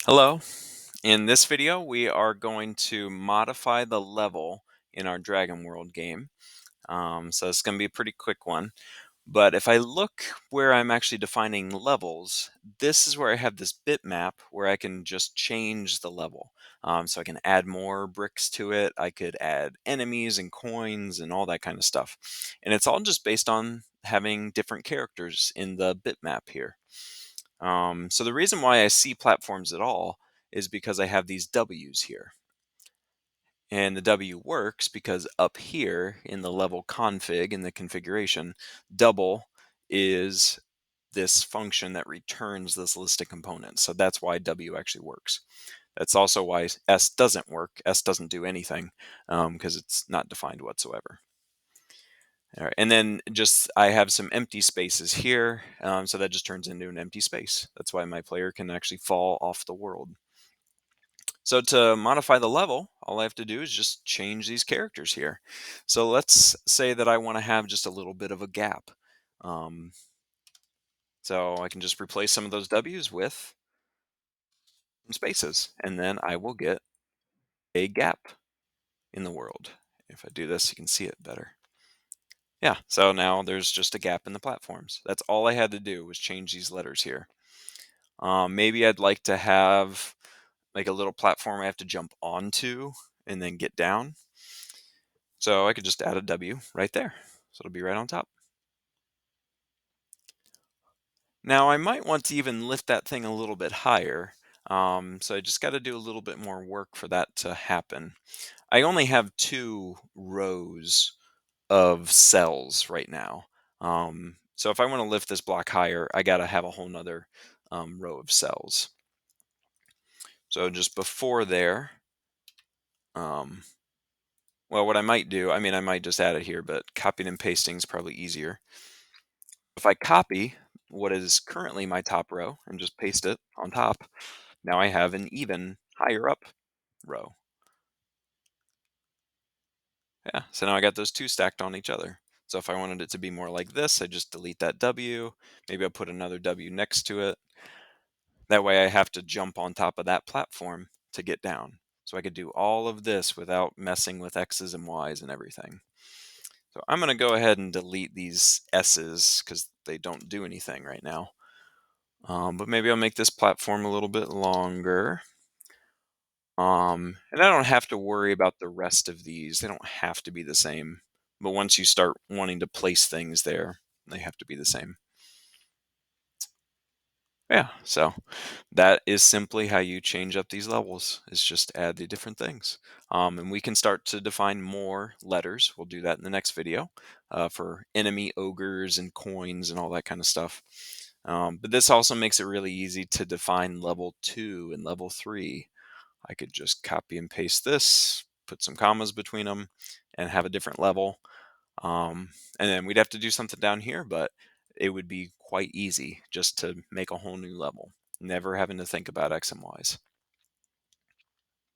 Hello. In this video, we are going to modify the level in our Dragon World game. So it's going to be a pretty quick one. But if I look where I'm actually defining levels, this is where I have this bitmap where I can just change the level. So I can add more bricks to it. I could add enemies and coins and all that kind of stuff. And it's all just based on having different characters in the bitmap here. So the reason why I see platforms at all is because I have these W's here. And the W works because up here in the level config in the configuration, double is this function that returns this list of components. So that's why W actually works. That's also why S doesn't work. S doesn't do anything because it's not defined whatsoever. All right, and then just I have some empty spaces here, so that just turns into an empty space. That's why my player can actually fall off the world. So to modify the level, all I have to do is just change these characters here. So let's say that I want to have just a little bit of a gap. Um, so I can just replace some of those W's with some spaces, and then I will get a gap in the world. If I do this, you can see it better. Yeah, so now there's just a gap in the platforms. That's all I had to do was change these letters here. Maybe I'd like to have like a little platform I have to jump onto and then get down. So I could just add a W right there. So it'll be right on top. Now I might want to even lift that thing a little bit higher. So I just got to do a little bit more work for that to happen. I only have 2 rows of cells right now. So if I want to lift this block higher, I got to have a whole nother row of cells. So just before there, um, well, what I might do, I mean, I might just add it here, but copying and pasting is probably easier. If I copy what is currently my top row and just paste it on top, now I have an even higher up row. Yeah, so now I got those 2 stacked on each other. So if I wanted it to be more like this, I just delete that W. Maybe I'll put another W next to it. That way I have to jump on top of that platform to get down. So I could do all of this without messing with X's and Y's and everything. So I'm going to go ahead and delete these S's because they don't do anything right now. But maybe I'll make this platform a little bit longer. And I don't have to worry about the rest of these. They don't have to be the same. But once you start wanting to place things there, they have to be the same. Yeah, so that is simply how you change up these levels, is just add the different things. And we can start to define more letters. We'll do that in the next video for enemy ogres and coins and all that kind of stuff. But this also makes it really easy to define level 2 and level 3. I could just copy and paste this, put some commas between them, and have a different level. And then we'd have to do something down here, but it would be quite easy just to make a whole new level, never having to think about X and Y's.